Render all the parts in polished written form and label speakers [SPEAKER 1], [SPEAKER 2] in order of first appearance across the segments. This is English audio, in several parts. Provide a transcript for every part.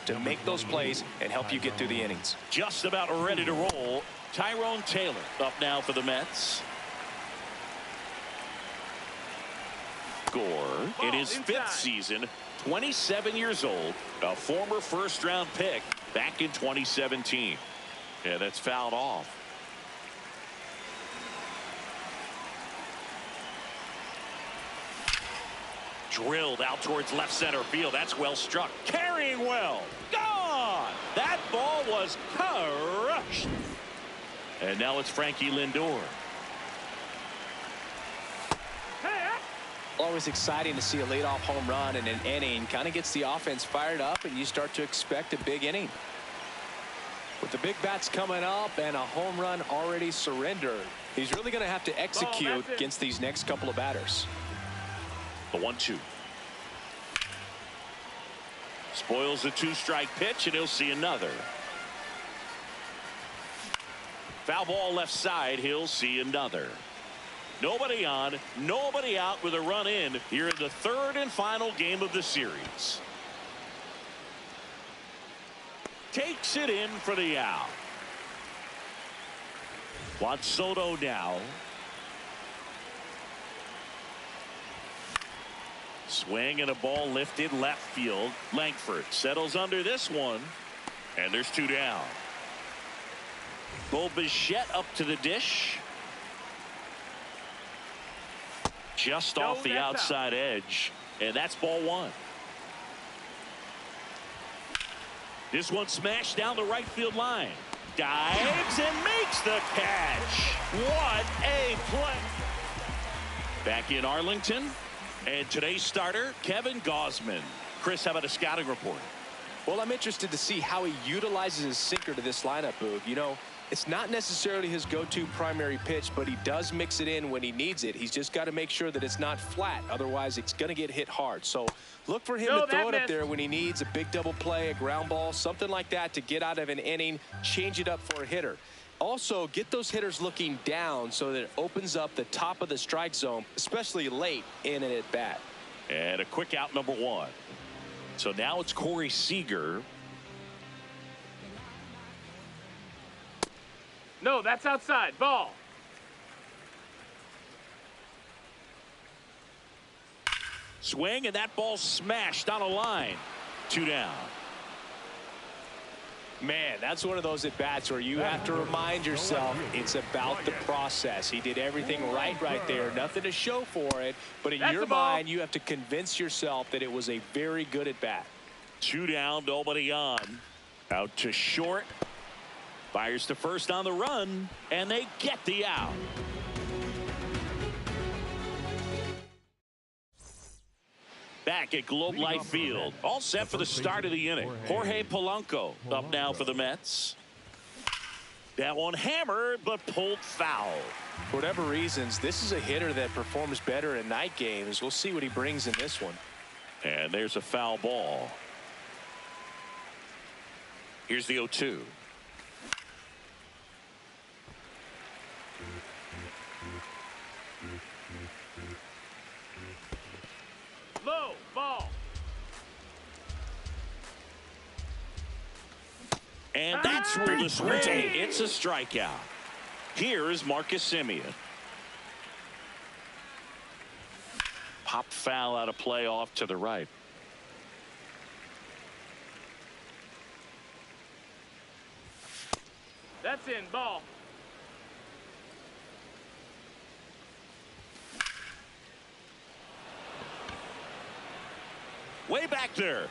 [SPEAKER 1] to make those plays and help you get through the innings.
[SPEAKER 2] Just about ready to roll. Tyrone Taylor up now for the Mets. Gore in his 5th season, 27 years old, a former first-round pick back in 2017. Yeah, that's fouled off. Drilled out towards left center field. That's well struck. Carrying well. Gone! That ball was crushed. And now it's Frankie Lindor.
[SPEAKER 1] Always exciting to see a leadoff home run in an inning. Kind of gets the offense fired up, and you start to expect a big inning. With the big bats coming up and a home run already surrendered, he's really going to have to execute against these next couple of batters.
[SPEAKER 2] The 1-2. Spoils the 2-strike pitch, and he'll see another. Foul ball left side. He'll see another. Nobody on, nobody out with a run in here in the 3rd and final game of the series. Takes it in for the out. Juan Soto now. Swing and a ball lifted left field. Langford settles under this one, and there's 2 down. Bo Bichette up to the dish. Just off the outside edge, and that's ball 1. This one smashed down the right field line. Dives and makes the catch. What a play. Back in Arlington, and today's starter, Kevin Gausman. Chris, how about a scouting report?
[SPEAKER 1] Well, I'm interested to see how he utilizes his sinker to this lineup, Boog. You know, it's not necessarily his go-to primary pitch, but he does mix it in when he needs it. He's just got to make sure that it's not flat. Otherwise, it's going to get hit hard. So look for him to throw it up there when he needs a big double play, a ground ball, something like that to get out of an inning, change it up for a hitter. Also, get those hitters looking down so that it opens up the top of the strike zone, especially late in an at-bat.
[SPEAKER 2] And a quick out, number 1. So now it's Corey Seager.
[SPEAKER 3] No, that's outside. Ball.
[SPEAKER 2] Swing, and that ball smashed on a line. 2 down.
[SPEAKER 1] Man, that's one of those at-bats where you have to remind yourself it's about the process. He did everything right there. Nothing to show for it. But in your mind, you have to convince yourself that it was a very good at-bat.
[SPEAKER 2] 2 down, nobody on. Out to short. Fires to first on the run, and they get the out. Back at Globe Life Field, all set for the start of the inning. Jorge Polanco up now for the Mets. That one hammered, but pulled foul.
[SPEAKER 1] For whatever reasons, this is a hitter that performs better in night games. We'll see what he brings in this one.
[SPEAKER 2] And there's a foul ball. Here's the 0-2.
[SPEAKER 3] Low ball.
[SPEAKER 2] And that's ruled a swing. It's a strikeout. Here is Marcus Semien. Pop foul out of play off to the right.
[SPEAKER 3] That's in. Ball.
[SPEAKER 2] Way back there.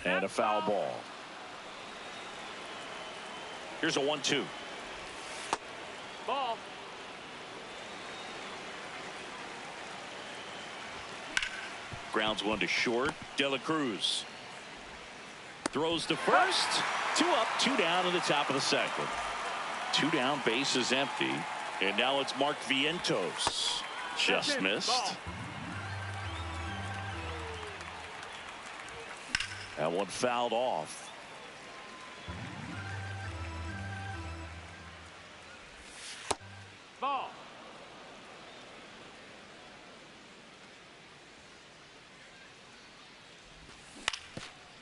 [SPEAKER 2] And a foul ball. Here's a 1-2.
[SPEAKER 3] Ball.
[SPEAKER 2] Grounds one to short. De La Cruz throws to first. 2 up, 2 down in the top of the 2nd. 2 down, base is empty. And now it's Mark Vientos. Just missed.
[SPEAKER 3] Ball.
[SPEAKER 2] That one fouled off.
[SPEAKER 3] Ball.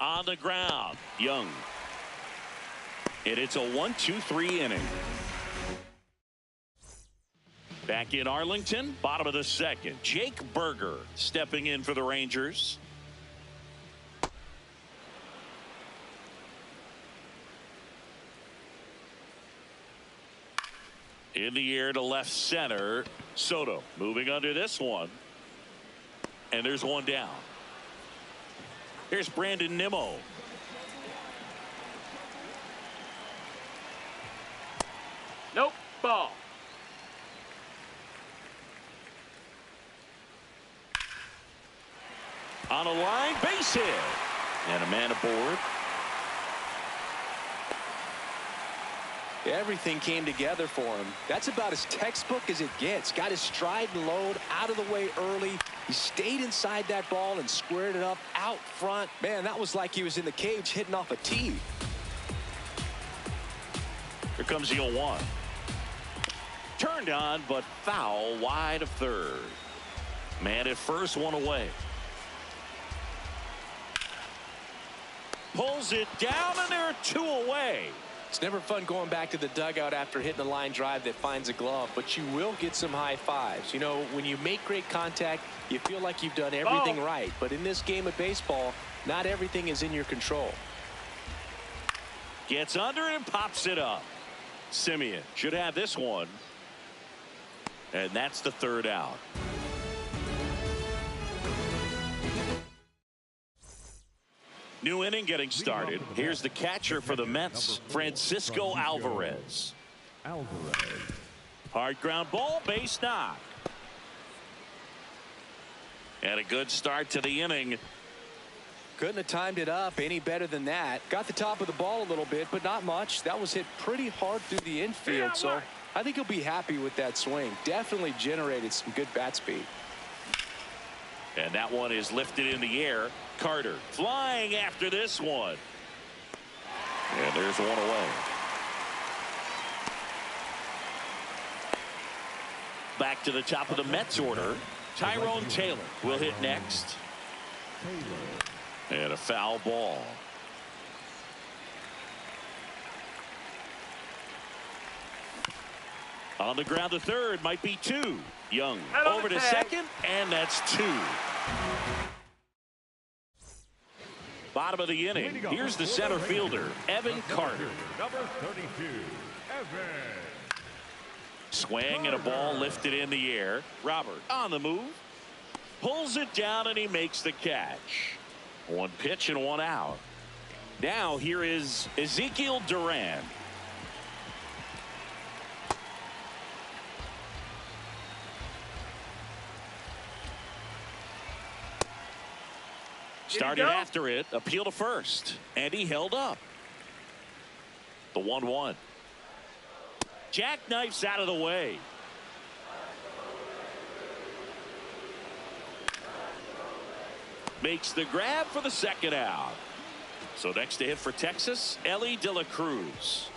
[SPEAKER 2] On the ground, Young. And it's a 1-2-3 inning. Back in Arlington, bottom of the second. Jake Berger stepping in for the Rangers. In the air to left center. Soto moving under this one. And there's one down. Here's Brandon Nimmo.
[SPEAKER 3] Nope. Ball.
[SPEAKER 2] On a line, base hit. And a man aboard.
[SPEAKER 1] Everything came together for him. That's about as textbook as it gets. Got his stride and load out of the way early. He stayed inside that ball and squared it up out front. Man, that was like he was in the cage hitting off a tee.
[SPEAKER 2] Here comes the 0-1. Turned on, but foul wide of third. Man at first, one away. Pulls it down, and there are two away.
[SPEAKER 1] It's never fun going back to the dugout after hitting a line drive that finds a glove, but you will get some high fives. You know, when you make great contact, you feel like you've done everything right. But in this game of baseball, not everything is in your control.
[SPEAKER 2] Gets under it and pops it up. Simeon should have this one. And that's the third out. New inning getting started. Here's the catcher for the Mets, Francisco Alvarez. Hard ground ball, base knock. And a good start to the inning.
[SPEAKER 1] Couldn't have timed it up any better than that. Got the top of the ball a little bit, but not much. That was hit pretty hard through the infield, so I think he'll be happy with that swing. Definitely generated some good bat speed.
[SPEAKER 2] And that one is lifted in the air. Carter flying after this one. And there's one away. Back to the top of the Mets order. Tyrone Taylor will hit next. And a foul ball. On the ground to third, might be two. Young over to second, and that's two. Bottom of the inning. Here's the center fielder, Evan Carter.
[SPEAKER 4] Number 32, Evan.
[SPEAKER 2] Swing and a ball lifted in the air. Robert on the move. Pulls it down and he makes the catch. One pitch and one out. Now here is Ezekiel Duran. Started after it, appeal to first, and he held up. The 1-1. Jackknifes out of the way. Makes the grab for the second out. So next to hit for Texas, Ellie De La Cruz.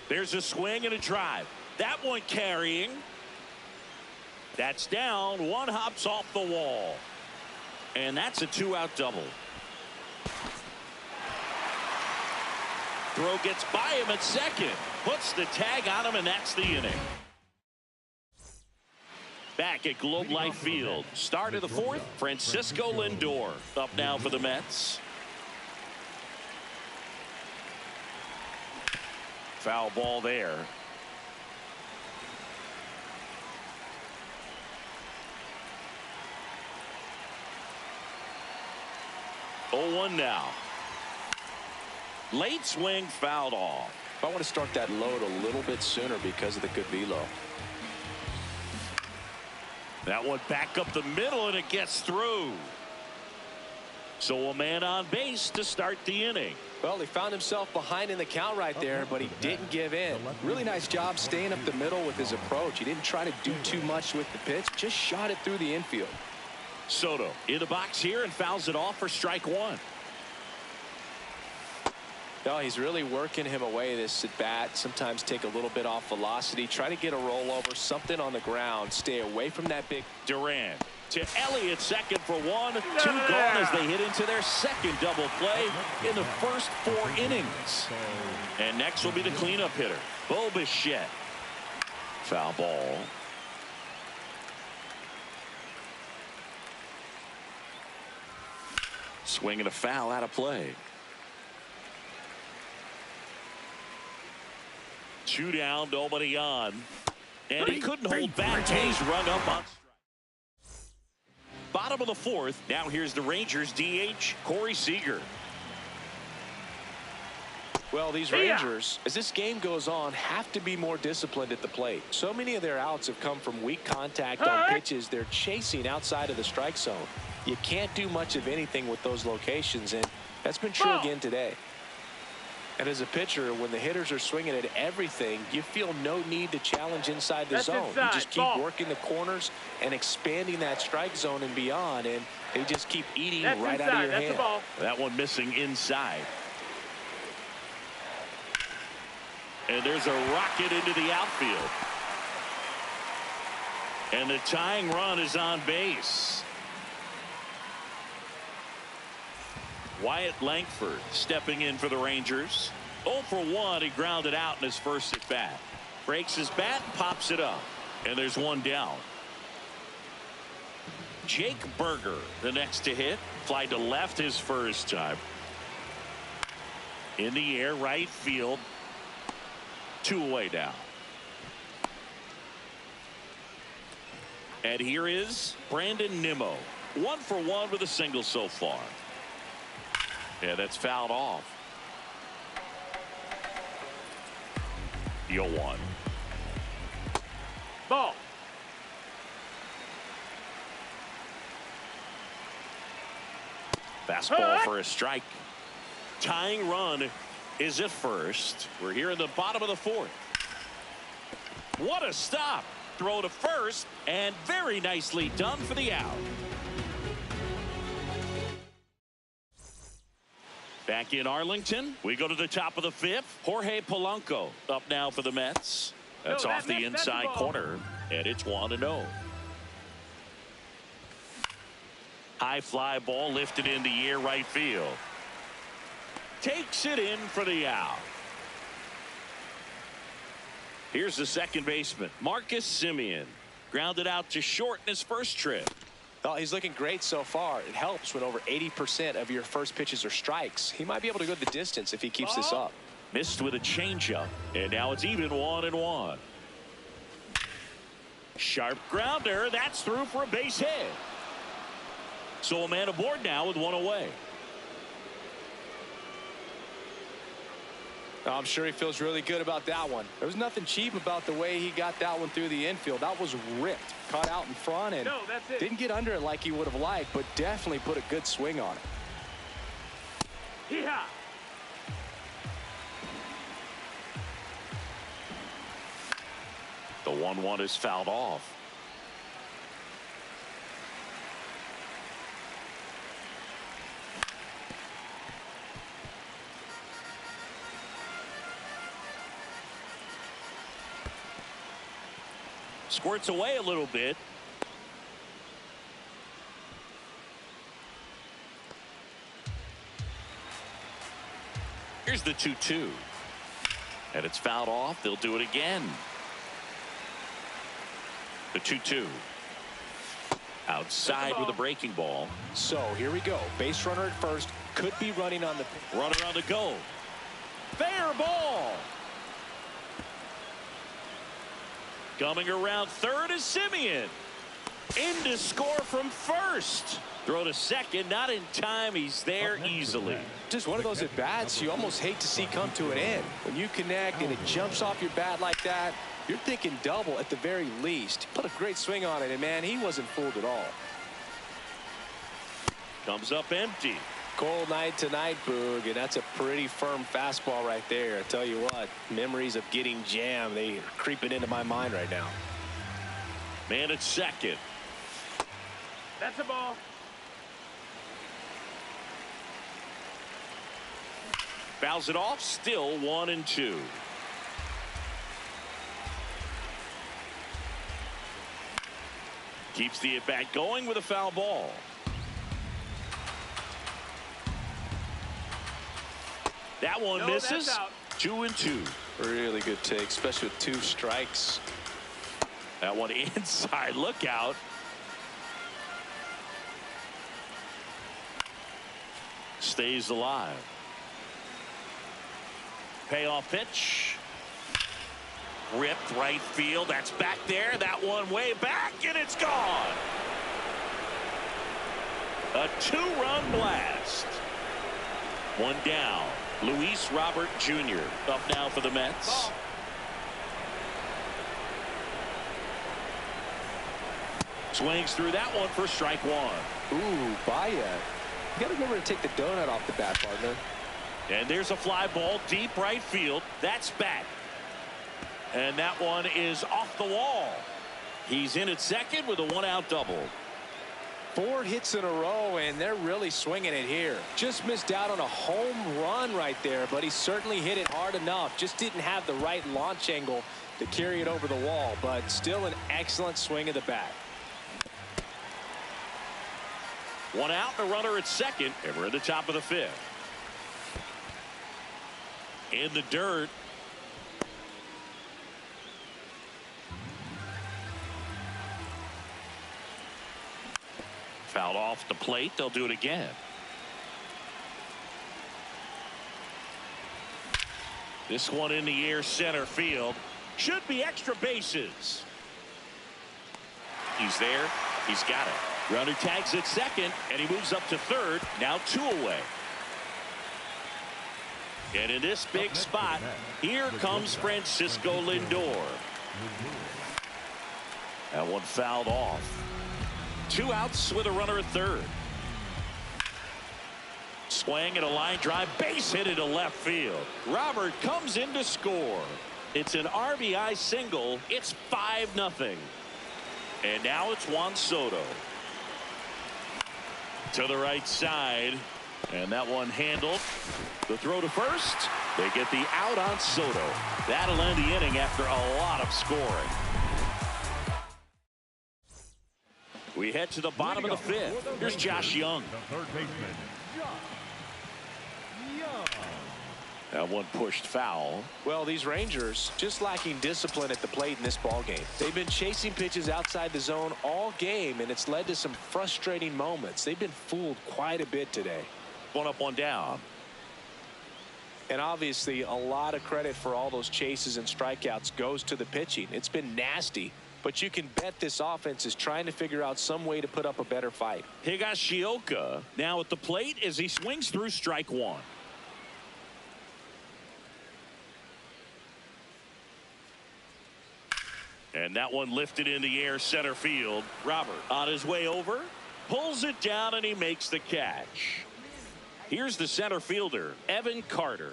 [SPEAKER 2] There's a swing and a drive. That one carrying. That's down. One hops off the wall. And that's a two-out double. Throw gets by him at second. Puts the tag on him, and that's the inning. Back at Globe Life Field. Start of the fourth. Francisco Lindor up now for the Mets. Foul ball there. Oh, 1 now. Late swing fouled off.
[SPEAKER 1] I want to start that load a little bit sooner because of the good velo.
[SPEAKER 2] That one back up the middle and it gets through. So a man on base to start the inning.
[SPEAKER 1] Well, he found himself behind in the count right there, but he didn't give in. Really nice job staying up the middle with his approach. He didn't try to do too much with the pitch, just shot it through the infield.
[SPEAKER 2] Soto in the box here and fouls it off for strike one.
[SPEAKER 1] No, he's really working him away this at bat. Sometimes take a little bit off velocity. Try to get a rollover, something on the ground. Stay away from that big.
[SPEAKER 2] Duran To Elliott, second for one. Two gone as they hit into their second double play in the first 4 innings. And next will be the cleanup hitter, Bo Bichette. Foul ball. Swing and a foul out of play. 2 down, nobody on. And he couldn't hold back. He's rung up on strike. Bottom of the 4th. Now here's the Rangers DH, Corey Seager.
[SPEAKER 1] Well, these Rangers, as this game goes on, have to be more disciplined at the plate. So many of their outs have come from weak contact on pitches they're chasing outside of the strike zone. You can't do much of anything with those locations, and that's been true again today. And as a pitcher, when the hitters are swinging at everything, you feel no need to challenge inside the zone. You just keep working the corners and expanding that strike zone and beyond, and they just keep eating right out of your hand.
[SPEAKER 2] That one missing inside. And there's a rocket into the outfield. And the tying run is on base. Wyatt Langford stepping in for the Rangers. 0 for 1. He grounded out in his first at bat. Breaks his bat and pops it up. And there's one down. Jake Berger, the next to hit. Fly to left his first time. In the air, right field. 2 away now. And here is Brandon Nimmo. 1 for 1 with a single so far. Yeah, that's fouled off. 0-1.
[SPEAKER 3] Ball.
[SPEAKER 2] Fastball for a strike. Tying run is at first. We're here in the bottom of the 4th. What a stop. Throw to first, and very nicely done for the out. Back in Arlington, we go to the top of the 5th. Jorge Polanco up now for the Mets. That's off the inside corner, and it's 1-0. High fly ball lifted in the air, right field. Takes it in for the out. Here's the second baseman, Marcus Semien. Grounded out to short in his first trip.
[SPEAKER 1] Well, he's looking great so far. It helps when over 80% of your first pitches are strikes. He might be able to go the distance if he keeps this up.
[SPEAKER 2] Missed with a changeup, and now it's even 1-1. Sharp grounder. That's through for a base hit. So a man aboard now with 1 away.
[SPEAKER 1] I'm sure he feels really good about that one. There was nothing cheap about the way he got that one through the infield. That was ripped. Caught out in front and didn't get under it like he would have liked, but definitely put a good swing on it.
[SPEAKER 3] Yeah.
[SPEAKER 2] The 1-1 is fouled off. Squirts away a little bit. Here's the 2-2. And it's fouled off. They'll do it again. The 2-2. Outside with a breaking ball.
[SPEAKER 1] So here we go. Base runner at first. Could be running on the
[SPEAKER 2] runner on the go. Fair ball. Coming around third is Semien. In to score from first. Throw to second, not in time. He's there easily.
[SPEAKER 1] Just one of those at bats you almost hate to see come to an end. When you connect and it jumps off your bat like that, you're thinking double at the very least. Put a great swing on it, and man, he wasn't fooled at all.
[SPEAKER 2] Comes up empty.
[SPEAKER 1] Cold night tonight, Boog, and that's a pretty firm fastball right there. I tell you what, memories of getting jammed, they are creeping into my mind right now.
[SPEAKER 2] Man at second.
[SPEAKER 3] That's a ball.
[SPEAKER 2] Fouls it off, still 1-2. Keeps the at-bat going with a foul ball. That one misses. 2-2.
[SPEAKER 1] Really good take, especially with 2 strikes.
[SPEAKER 2] That one inside. Look out. Stays alive. Payoff pitch. Ripped right field. That's back there. That one way back, and it's gone. A 2-run blast. One down. Luis Robert Jr. up now for the Mets. Swings through that one for strike 1.
[SPEAKER 1] Ooh, Baez. You got to remember to take the donut off the bat, partner.
[SPEAKER 2] And there's a fly ball deep right field. That's back. And that one is off the wall. He's in at second with a 1-out double.
[SPEAKER 1] 4 hits in a row, and they're really swinging it here. Just missed out on a home run right there, but he certainly hit it hard enough. Just didn't have the right launch angle to carry it over the wall, but still an excellent swing of the bat.
[SPEAKER 2] 1 out, and a runner at second, and we're at the top of the 5th. In the dirt. Fouled off the plate. They'll do it again. This one in the air, center field. Should be extra bases. He's there. He's got it. Runner tags at second, and he moves up to third. Now 2 away. And in this big spot, here comes Francisco Lindor. That one fouled off. 2 outs with a runner at third. Swing and a line drive, base hit into left field. Robert comes in to score. It's an RBI single. It's 5-0. And now it's Juan Soto. To the right side. And that one handled. The throw to first. They get the out on Soto. That'll end the inning after a lot of scoring. We head to the bottom of the 5th. Here's Josh Young.
[SPEAKER 4] The third baseman,
[SPEAKER 2] That one pushed foul.
[SPEAKER 1] Well, these Rangers just lacking discipline at the plate in this ball game. They've been chasing pitches outside the zone all game, and it's led to some frustrating moments. They've been fooled quite a bit today.
[SPEAKER 2] 1 up, 1 down.
[SPEAKER 1] And obviously a lot of credit for all those chases and strikeouts goes to the pitching. It's been nasty, but you can bet this offense is trying to figure out some way to put up a better fight.
[SPEAKER 2] Higashioka now at the plate as he swings through strike 1. And that one lifted in the air, center field. Robert on his way over, pulls it down, and he makes the catch. Here's the center fielder, Evan Carter.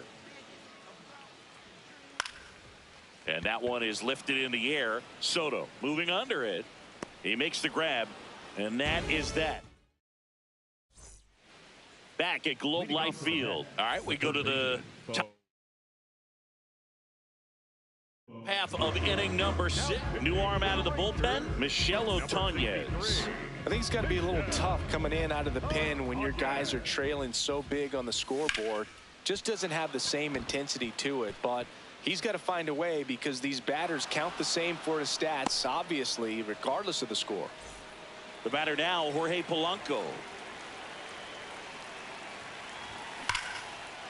[SPEAKER 2] And that one is lifted in the air. Soto moving under it. He makes the grab, and that is that. Back at Globe Life Field. All right, we go to the top half of inning number 6. New arm out of the bullpen, Michel Otañez.
[SPEAKER 1] I think it's got to be a little tough coming in out of the pen when your guys are trailing so big on the scoreboard. Just doesn't have the same intensity to it, but he's got to find a way because these batters count the same for his stats, obviously, regardless of the score.
[SPEAKER 2] The batter now, Jorge Polanco.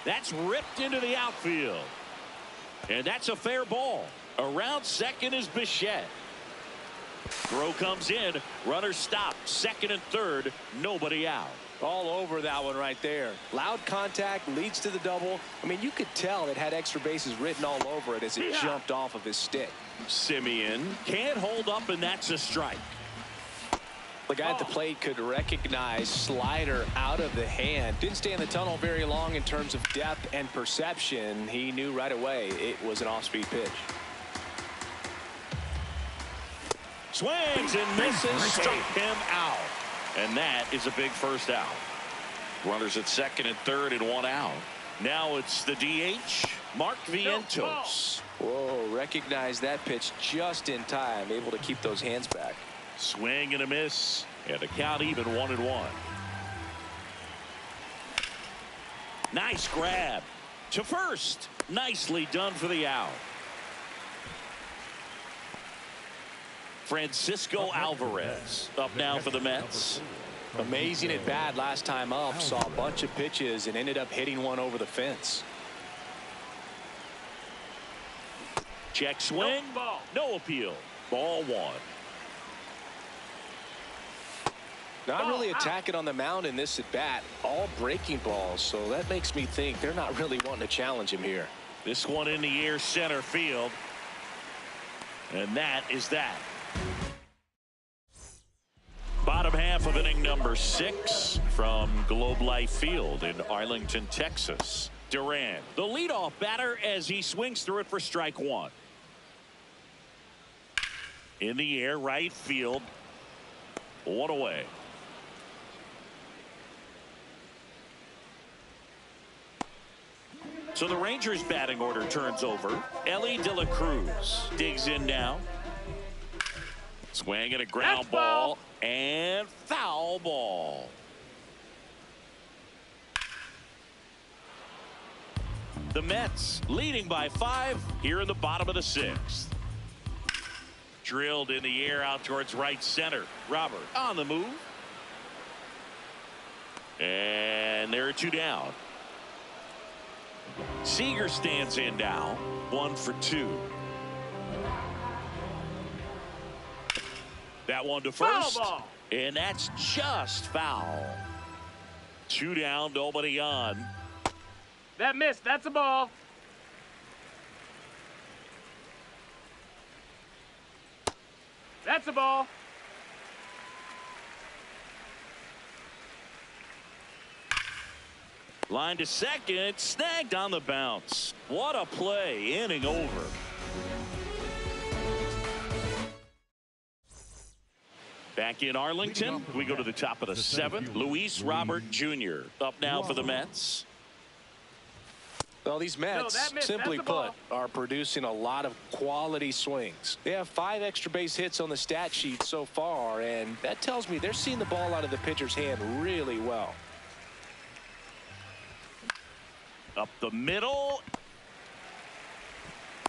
[SPEAKER 2] That's ripped into the outfield. And that's a fair ball. Around second is Bichette. Throw comes in. Runner stopped. Second and third. Nobody out.
[SPEAKER 1] All over that one right there. Loud contact leads to the double. I mean, you could tell it had extra bases written all over it as it jumped off of his stick.
[SPEAKER 2] Simeon can't hold up, and that's a strike.
[SPEAKER 1] The guy at the plate could recognize slider out of the hand. Didn't stay in the tunnel very long in terms of depth and perception. He knew right away it was an off-speed pitch.
[SPEAKER 2] Swings and misses. Struck him out. And that is a big first out. Runners at second and third and 1 out. Now it's the DH, Mark Vientos.
[SPEAKER 1] Whoa, recognize that pitch just in time. Able to keep those hands back.
[SPEAKER 2] Swing and a miss, and the count even 1-1. Nice grab to first. Nicely done for the out. Francisco Alvarez up now for the Mets.
[SPEAKER 1] Amazing at bat last time up. Saw a bunch of pitches and ended up hitting one over the fence.
[SPEAKER 2] Check swing. No appeal. Ball 1.
[SPEAKER 1] Not really attacking on the mound in this at bat. All breaking balls. So that makes me think they're not really wanting to challenge him here.
[SPEAKER 2] This one in the air, center field. And that is that. Bottom half of inning number 6 from Globe Life Field in Arlington, Texas. Duran, the leadoff batter, as he swings through it for strike 1. In the air, right field. 1 away. So the Rangers batting order turns over. Ellie De La Cruz digs in now. Swing and a ground ball and foul ball. The Mets leading by 5 here in the bottom of the 6th. Drilled in the air out towards right center. Robert on the move. And there are 2 down. Seager stands in now. 1 for 2. That one to first. And that's just foul. 2 down, nobody on.
[SPEAKER 3] That missed. That's a ball. That's a ball.
[SPEAKER 2] Line to second, snagged on the bounce. What a play, inning over. Back in Arlington, we go to the top of the 7th. Luis Robert Jr. up now for the Mets.
[SPEAKER 1] Well, these Mets, simply put, are producing a lot of quality swings. They have 5 extra base hits on the stat sheet so far, and that tells me they're seeing the ball out of the pitcher's hand really well.
[SPEAKER 2] Up the middle.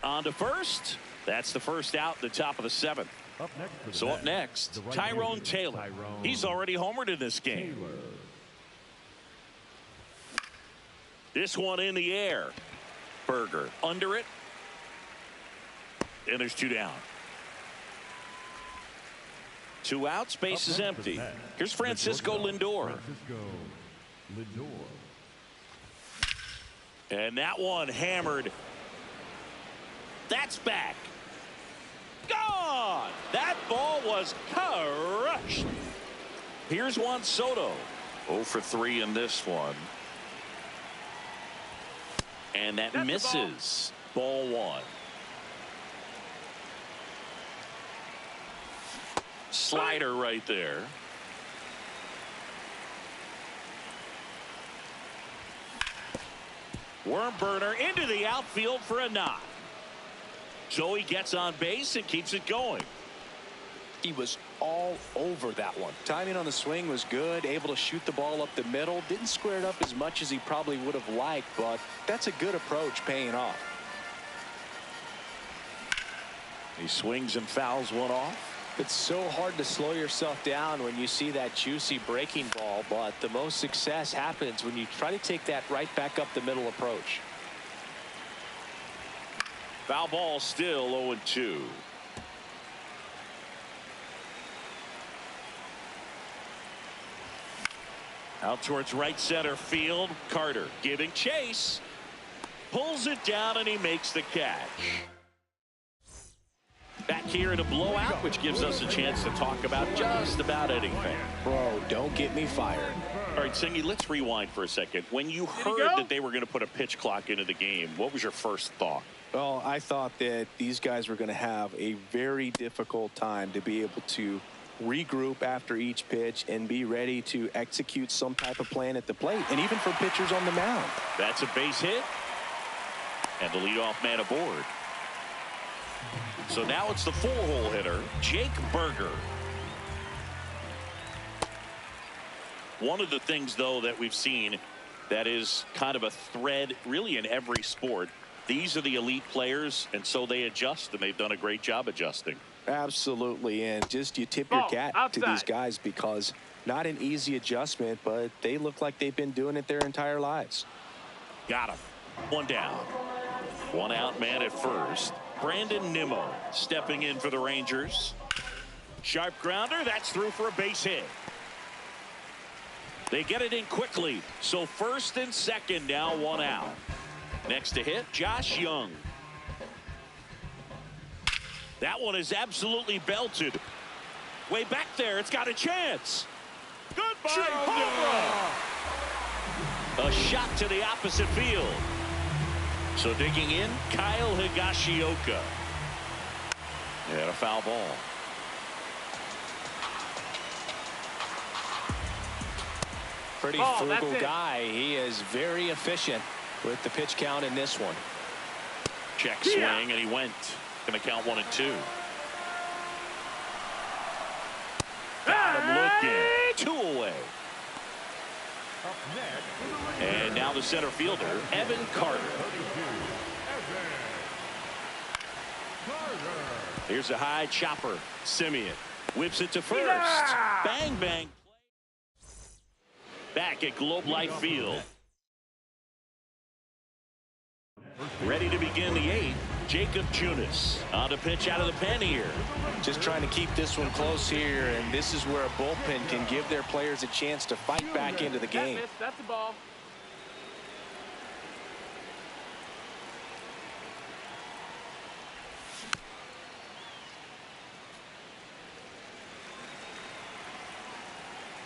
[SPEAKER 2] On to first. That's the first out at the top of the 7th. So up next, Tyrone Taylor. He's already homered in this game. This one in the air. Berger under it. And there's 2 down. 2 outs, base is empty. Here's Francisco Lindor. And that one hammered. That's back. Gone. That ball was crushed. Here's Juan Soto. 0 for 3 in this one. And that misses. Ball 1. Slider right there. Worm burner into the outfield for a knock. Joey gets on base and keeps it going.
[SPEAKER 1] He was all over that one. Timing on the swing was good, able to shoot the ball up the middle. Didn't square it up as much as he probably would have liked, but that's a good approach, paying off.
[SPEAKER 2] He swings and fouls one off.
[SPEAKER 1] It's so hard to slow yourself down when you see that juicy breaking ball, but the most success happens when you try to take that right back up the middle approach.
[SPEAKER 2] Foul ball, still 0-2. Out towards right center field. Carter giving chase. Pulls it down and he makes the catch. Back here in a blowout, which gives us a chance to talk about just about anything.
[SPEAKER 1] Bro, don't get me fired.
[SPEAKER 2] All right, Singy, let's rewind for a second. When you heard that they were going to put a pitch clock into the game, what was your first thought?
[SPEAKER 1] Well, I thought that these guys were going to have a very difficult time to be able to regroup after each pitch and be ready to execute some type of plan at the plate, and even for pitchers on the mound.
[SPEAKER 2] That's a base hit, and the leadoff man aboard. So now it's the 4-hole hitter, Jake Berger. One of the things, though, that we've seen that is kind of a thread really in every sport. These are the elite players, and so they adjust, and they've done a great job adjusting.
[SPEAKER 1] Absolutely, and just you tip your cap to these guys because not an easy adjustment, but they look like they've been doing it their entire lives.
[SPEAKER 2] Got him. One down. One out man at first. Brandon Nimmo stepping in for the Rangers. Sharp grounder. That's through for a base hit. They get it in quickly. So first and second now, one out. Next to hit, Josh Young. That one is absolutely belted. Way back there. It's got a chance. Goodbye, home run. A shot to the opposite field. So digging in, Kyle Higashioka. And a foul ball.
[SPEAKER 1] Pretty frugal guy. He is very efficient with the pitch count in this one.
[SPEAKER 2] Check swing, and he went. Going to count 1 and 2. Got him looking. 2 away. And now the center fielder, Evan Carter. Here's a high chopper. Simeon whips it to first. Bang, bang. Back at Globe Life Field. Ready to begin the 8th. Jacob Junis on the pitch out of the pen here.
[SPEAKER 1] Just trying to keep this one close here, and this is where a bullpen can give their players a chance to fight back into the game.
[SPEAKER 3] That's a ball.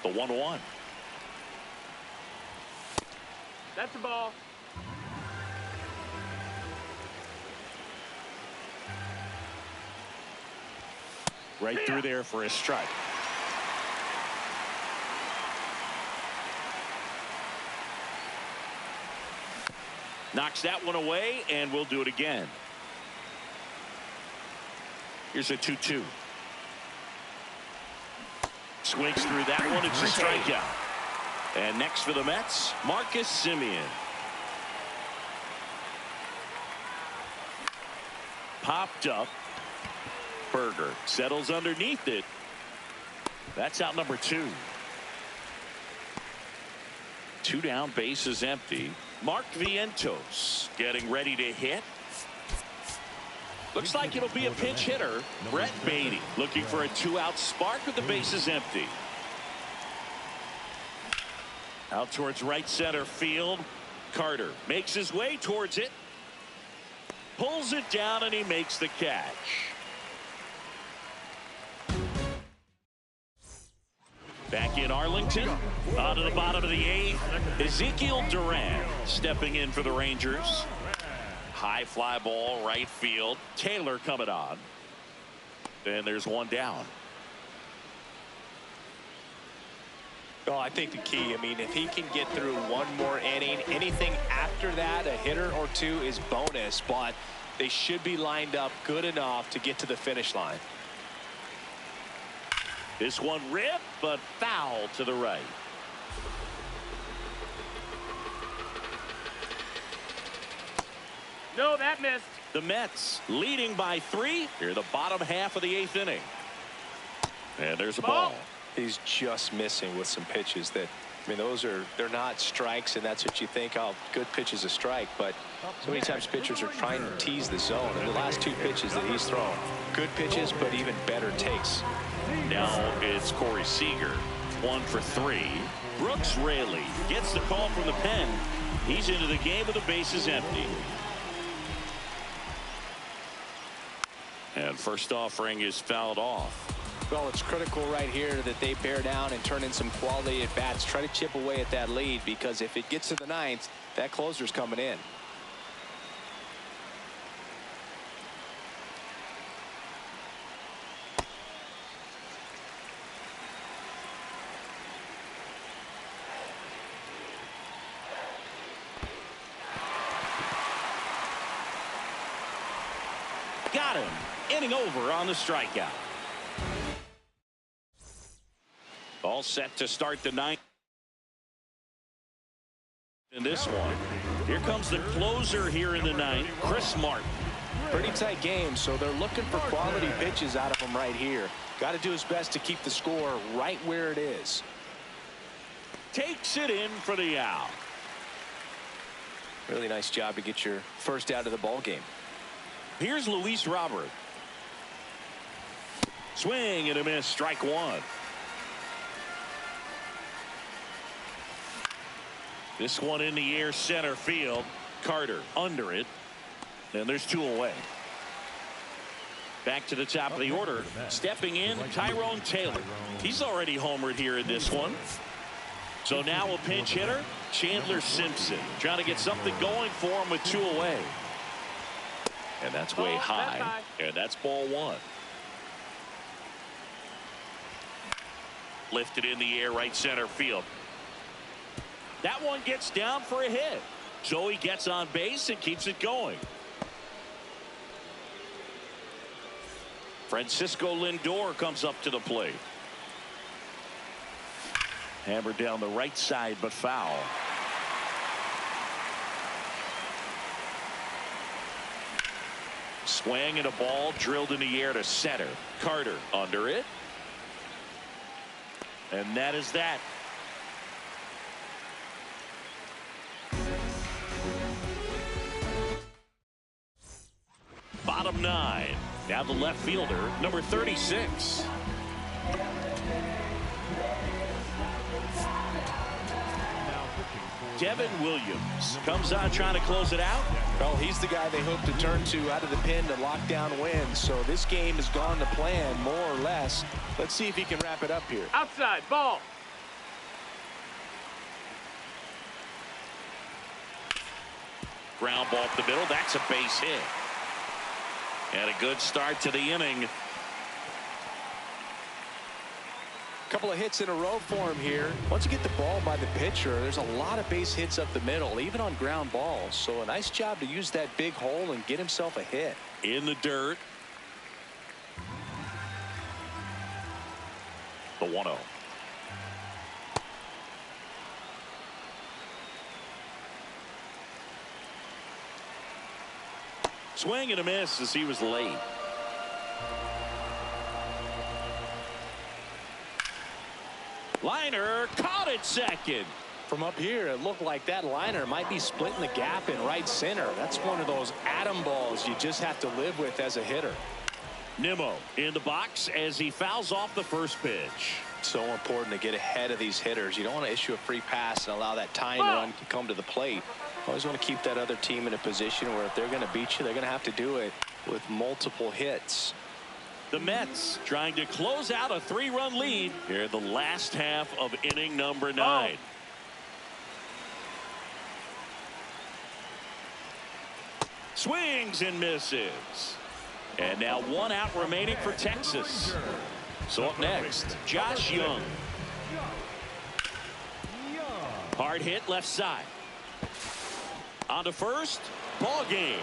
[SPEAKER 2] The 1-1.
[SPEAKER 3] That's a ball.
[SPEAKER 2] Right through there for a strike. Knocks that one away, and we'll do it again. Here's a 2-2. Swings through that one. It's a strikeout. And next for the Mets, Marcus Simeon. Popped up. Berger settles underneath it. That's out number 2. 2 down, bases empty. Mark Vientos getting ready to hit. Looks like it'll be a pinch hitter. Brett Beatty looking for a 2-out spark with the bases empty. Out towards right center field. Carter makes his way towards it. Pulls it down, and he makes the catch. Back in Arlington, on to the bottom of the 8th, Ezekiel Duran stepping in for the Rangers. High fly ball, right field. Taylor coming on. And there's one down.
[SPEAKER 1] Well, I think the key, I mean, if he can get through one more inning, anything after that, a hitter or 2 is bonus, but they should be lined up good enough to get to the finish line.
[SPEAKER 2] This one ripped, but foul to the right.
[SPEAKER 3] No, that missed.
[SPEAKER 2] The Mets leading by 3 here, the bottom half of the 8th inning. And there's a ball.
[SPEAKER 1] He's just missing with some pitches that, I mean, they're not strikes, and that's what you think, oh, good pitch is a strike, but so many times pitchers are trying to tease the zone, and the last 2 pitches that he's thrown, good pitches, but even better takes.
[SPEAKER 2] Now it's Corey Seager, 1 for 3. Brooks Raley gets the call from the pen. He's into the game with the bases empty. And first offering is fouled off.
[SPEAKER 1] Well, it's critical right here that they bear down and turn in some quality at bats. Try to chip away at that lead, because if it gets to the 9th, that closer's coming in.
[SPEAKER 2] Got him. Inning over on the strikeout. All set to start the 9th. comes the closer here in the ninth, Chris Martin.
[SPEAKER 1] Pretty tight game, so they're looking for quality pitches out of him right here. Got to do his best to keep the score right where it is.
[SPEAKER 2] Takes it in for the out.
[SPEAKER 1] Really nice job to get your first out of the ball game.
[SPEAKER 2] Here's Luis Robert. Swing and a miss, strike one. This one in the air, center field. Carter under it. And there's two away. Back to the top of the order. Stepping in, Tyrone Taylor. He's already homered here in this one. So now a pinch hitter, Chandler Simpson. Trying to get something going for him with two away. And that's way high. And that's ball one. Lifted in the air, right center field. That one gets down for a hit. So he gets on base and keeps it going. Francisco Lindor comes up to the plate. Hammered down the right side, but foul. Swing and a ball drilled in the air to center. Carter under it. And that is that. Bottom nine. Now the left fielder, number 36. Devin Williams comes on trying to close it out.
[SPEAKER 1] Well, he's the guy they hope to turn to out of the pen to lock down wins. So this game has gone to plan, more or less. Let's see if he can wrap it up here.
[SPEAKER 3] Outside, ball.
[SPEAKER 2] Ground ball up the middle. That's a base hit. And a good start to the inning.
[SPEAKER 1] Couple of hits in a row for him here. Once you get the ball by the pitcher, there's a lot of base hits up the middle, even on ground balls. So a nice job to use that big hole and get himself a hit.
[SPEAKER 2] In the dirt. The 1-0. Swing and a miss as he was late. Liner caught it second.
[SPEAKER 1] From up here, it looked like that liner might be splitting the gap in right center. That's one of those atom balls you just have to live with as a hitter.
[SPEAKER 2] Nimmo in the box as he fouls off the first pitch.
[SPEAKER 1] So important to get ahead of these hitters. You don't want to issue a free pass and allow that tying run to come to the plate. Always want to keep that other team in a position where if they're going to beat you, they're going to have to do it with multiple hits.
[SPEAKER 2] The Mets trying to close out a 3-run lead here in the last half of inning number 9. Swings and misses. And now one out remaining for Texas. So up next, Josh Young. Hard hit left side. On to first. Ball game.